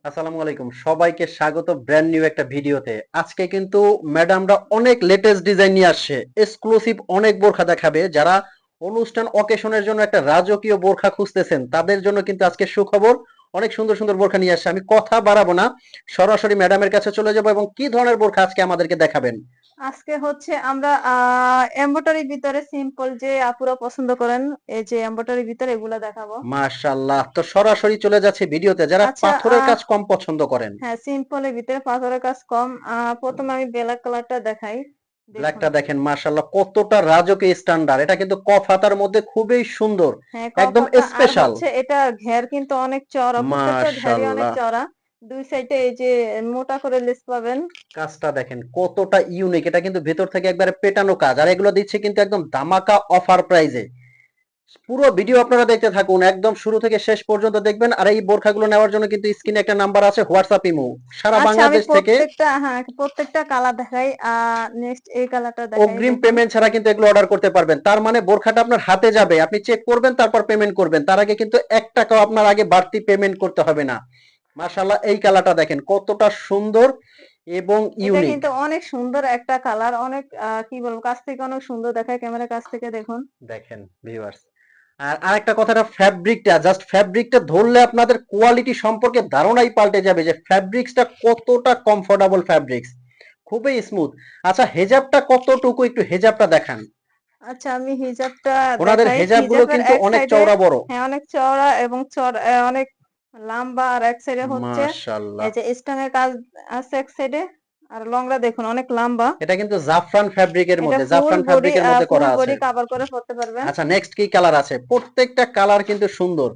আসসালামু আলাইকুম, সবাইকে স্বাগত ব্র্যান্ড নিউ একটা ভিডিওতে। আজকে কিন্তু ম্যাডামরা অনেক লেটেস্ট ডিজাইন নিয়ে আসছে, এক্সক্লুসিভ অনেক বোরখা দেখাবে। যারা অনুষ্ঠান অকেশনের জন্য একটা রাজকীয় বোরখা খুঁজতেছেন তাদের জন্য কিন্তু আজকে সুখবর। অনেক সুন্দর সুন্দর বোরখা নিয়ে আসছে। আমি কথা বাড়াবো না, সরাসরি ম্যাডামের কাছে চলে যাবো এবং কি ধরনের বোরখা আজকে আমাদেরকে দেখাবেন। আজকে হচ্ছে আমরা এমব্রয়ডারির ভিতরে সিম্পল যে আপুরা পছন্দ করেন, এই যে এমব্রয়ডারির ভিতরে এগুলা দেখাবো। মাশাআল্লাহ, তো সরাসরি চলে যাচ্ছে ভিডিওতে। যারা আচ্ছা, পাথরের কাজ কম পছন্দ করেন, হ্যাঁ, সিম্পলের ভিতরে পাথরের কাজ কম। প্রথমে আমি ব্ল্যাক কালারটা দেখাই, দেখুন। ব্ল্যাকটা দেখেন, মাশাআল্লাহ কতটা রাজকীয় স্ট্যান্ডার্ড। এটা কিন্তু কফ হাতার মধ্যে খুবই সুন্দর, হ্যাঁ, একদম কপাতা। আর স্পেশাল। হচ্ছে এটা ঘের কিন্তু অনেক চওড়া, প্রত্যেকটা ঘেরই অনেক মাশাআল্লাহ, চওড়া। দুই সাইডে এই যে মোটা করে লেস পাবেন। কাজটা দেখেন কতটা ইউনিক। এটা কিন্তু ভেতর থেকে একবারে পেটানো কাজ, আর এগুলো দিচ্ছে কিন্তু একদম ধামাকা অফার প্রাইজে। পুরো ভিডিও আপনারা দেখতে থাকুন, একদম শুরু থেকে শেষ পর্যন্ত দেখবেন। আর এই বোরখাগুলো নেওয়ার জন্য কিন্তু স্ক্রিনে একটা নাম্বার আছে, হোয়াটসঅ্যাপ ইমো। সারা আচ্ছা, আমি বাংলাদেশ থেকে প্রত্যেকটা কালার দেখাই। নেক্সট এই কালারটা দেখাই, অগ্রিম দেখুন। পেমেন্ট ছাড়া কিন্তু এগুলো অর্ডার করতে পারবেন। তার মানে বোরখাটা আপনার হাতে যাবে, আপনি চেক করবেন, তারপর পেমেন্ট করবেন। তার আগে কিন্তু 1 টাকাও আপনার আগে বাড়তি পেমেন্ট করতে হবে না। মাশাআল্লাহ, এই কালারটা দেখেন কতটা সুন্দর এবং এটা ইউনিক। কিন্তু অনেক সুন্দর একটা কালার, অনেক কি বলবো, কাছ থেকে অনেক সুন্দর দেখায়, ক্যামেরার কাছ থেকে দেখুন। দেখেন ভিউয়ার্স, আর আরেকটা কথাটা, ফ্যাব্রিকটা জাস্ট, ফ্যাব্রিকটা ধরলে আপনাদের কোয়ালিটি সম্পর্কে ধারণাই পাল্টে যাবে যে ফ্যাব্রিক্সটা কতটা কমফোর্টেবল ফ্যাব্রিক্স, খুবই স্মুথ। আচ্ছা, হেজাবটা কতটুকু, একটু হেজাবটা দেখান। আচ্ছা, আমি হিজাবটা ওনাদের দেখাই। হেজাব গুলো হিজাবের কিন্তু এক অনেক সাইডে, চওড়া বড়। হ্যাঁ, অনেক চওড়া এবং অনেক লম্বা। আর এক সাইডে হচ্ছে মাশাআল্লাহ, এই যে স্টোনের কাজ আছে এক সাইডে। আর লংটা দেখুন অনেক লম্বা। এটা কিন্তু জাফরান ফ্যাব্রিকের এটা মধ্যে, জাফরান ফ্যাব্রিকের মধ্যে ফুল করা আছে। বডি কভার করে পড়তে পারবেন। আচ্ছা, নেক্সট কি কালার আছে? প্রত্যেকটা কালার কিন্তু সুন্দর।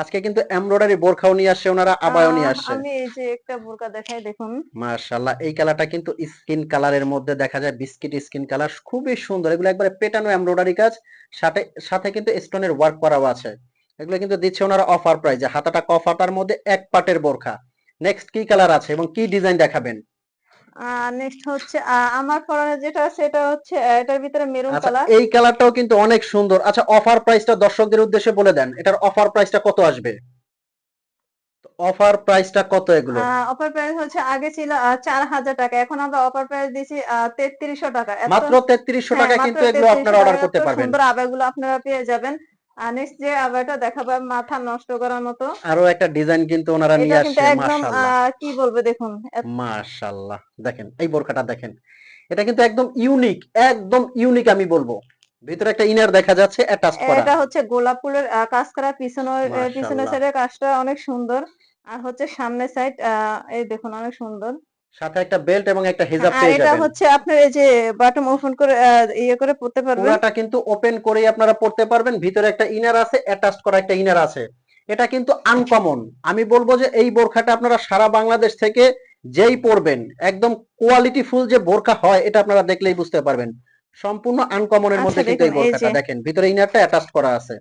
আজকে কিন্তু এমব্রয়ডারি বোরখাও নিয়ে আসছে ওনারা, আবায়ও নিয়ে আসছে। আমি এই যে একটা বোরকা দেখাই, দেখুন। মাশাআল্লাহ, এই কালারটা কিন্তু স্কিন কালারের মধ্যে দেখা যায়, বিস্কিট স্কিন কালার, খুবই সুন্দর। এগুলো একবারে পেটানো এমব্রয়ডারি কাজ, সাথে সাথে কিন্তু স্টোনের ওয়ার্ক করাও আছে। এগুলো কিন্তু দিচ্ছে ওনারা অফার প্রাইজে। হাতাটা কফ হাতার মধ্যে এক পাটের বোরখা। নেক্সট কি কালার আছে এবং কি ডিজাইন দেখাবেন? নেক্সট হচ্ছে আমার পরনে যেটা আছে এটা হচ্ছে এটার ভিতরে মেরুন আচ্ছা, কালার। এই কালারটাও কিন্তু অনেক সুন্দর। আচ্ছা, অফার প্রাইসটা দর্শকদের উদ্দেশ্যে বলে দেন, এটার অফার প্রাইসটা কত আসবে? অফার প্রাইসটা কত এগুলোর? অফার প্রাইস হচ্ছে আগে ছিল 4,000 টাকা, এখন আমরা অফার প্রাইস দিচ্ছি 3300 টাকা। মাত্র 3300 হ্যাঁ, টাকায় মাত্র কিন্তু এগুলো আপনারা 3300 অর্ডার টাকা। এত করতে পারবেন। সুন্দর আবারগুলো আপনারা পেয়ে যাবেন। আর নেক্সট যে আবারটা দেখাবো, মাথা নষ্ট করার মতো। আরো একটা ডিজাইন কিন্তু ওনারা এটা নিয়ে কিন্তু আসছে। একদম মাশাআল্লাহ, কি বলবো, দেখুন। মাশাআল্লাহ, দেখেন এই বোরখাটা দেখেন। এটা কিন্তু একদম ইউনিক, একদম ইউনিক আমি বলবো। ভিতরে একটা ইনার দেখা যাচ্ছে অ্যাটাচড করা। এটা হচ্ছে গোলাপ ফুলের কাজ করা, পিছনের মাশাআল্লাহ, সাইডের কাজটা অনেক সুন্দর। আর হচ্ছে সামনের সাইড, এই দেখুন, অনেক সুন্দর। সাথে একটা বেল্ট এবং একটা হ্যাঁ, হিজাব আর পেয়ে এটা যাবেন। হচ্ছে আপনার এই যে বাটন ওপেন করে ইয়ে করে পড়তে পারবেন। পুরাটা কিন্তু ওপেন করেই আপনারা পড়তে পারবেন। ভিতরে একটা ইনার আছে, অ্যাটাচড করা একটা ইনার আছে। এটা কিন্তু আনকমন। আমি বলবো যে এই বোরখাটা আপনারা সারা বাংলাদেশ থেকে যেই পরবেন, একদম কোয়ালিটি ফুল যে বোরখা হয় এটা আপনারা দেখলেই বুঝতে পারবেন। সম্পূর্ণ আনকমনের আচ্ছা, মধ্যে কিন্তু দেখুন এই এই যে বোরখাটা দেখেন, ভিতরে ইনারটা অ্যাটাচড করা আছে।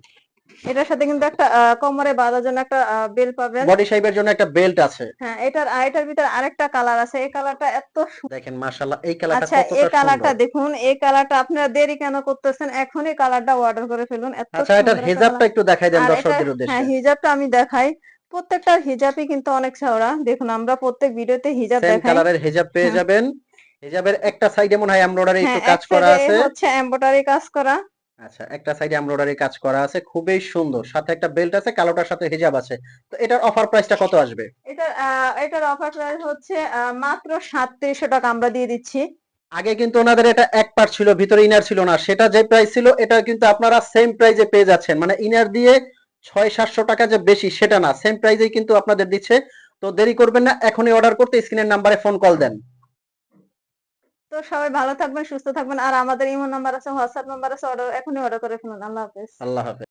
এটার সাথে কিন্তু একটা কোমরে বাঁধার জন্য একটা বেল পাবেন। বডি শেপের জন্য একটা বেল্ট আছে। হ্যাঁ, এটার ভিতরে আরেকটা কালার আছে। এই কালারটা এত দেখেন মাশাআল্লাহ, এই কালারটা আচ্ছা, এই কতটা কালারটা সুন্দর। দেখুন। এই কালারটা আপনারা দেরি কেন করতেছেন? এখনই কালারটা অর্ডার করে ফেলুন, এত আচ্ছা, এটার সুন্দর একটা হেজাবটা কালার। একটু দেখাই দেন আর এটা, দর্শকদের হ্যাঁ, উদ্দেশ্যে। হিজাবটা আমি দেখাই। প্রত্যেকটার হিজাবই কিন্তু অনেক চওড়া, দেখুন। আমরা প্রত্যেক ভিডিওতে হিজাব সেম দেখাই। কালারের হেজাব পেয়ে হ্যাঁ, যাবেন। হেজাবের একটা সাইডে মনে হয় এমব্রয়ডারি হ্যাঁ, একটু এক কাজ করা সাইডে আছে। হচ্ছে এমব্রয়ডারি কাজ করা। আচ্ছা, একটা সাইডে এমব্রয়ডারি কাজ করা আছে, খুবই সুন্দর। সাথে একটা বেল্ট আছে, কালোটার সাথে হিজাব আছে। তো এটার অফার প্রাইসটা কত আসবে? এটার অফার প্রাইস হচ্ছে মাত্র 3700 টাকা আমরা দিয়ে দিচ্ছি। আগে কিন্তু ওনাদের এটা এক পার্ট ছিল, ভিতরে ইনার ছিল না। সেটা যে প্রাইস ছিল এটা কিন্তু আপনারা সেম প্রাইজে পেয়ে যাচ্ছেন। মানে ইনার দিয়ে 600-700 টাকা যে বেশি সেটা না, সেম প্রাইজেই কিন্তু আপনাদের দিচ্ছে। তো দেরি করবেন না, এখনই অর্ডার করতে স্ক্রিনের নাম্বারে ফোন কল দেন। তো সবাই ভালো থাকবেন, সুস্থ থাকবেন। আর আমাদের ইমো নাম্বার আছে, হোয়াটসঅ্যাপ নাম্বার আছে। এখনই অর্ডার করে ফেলুন। আল্লাহ হাফেজ। আল্লাহ হাফেজ।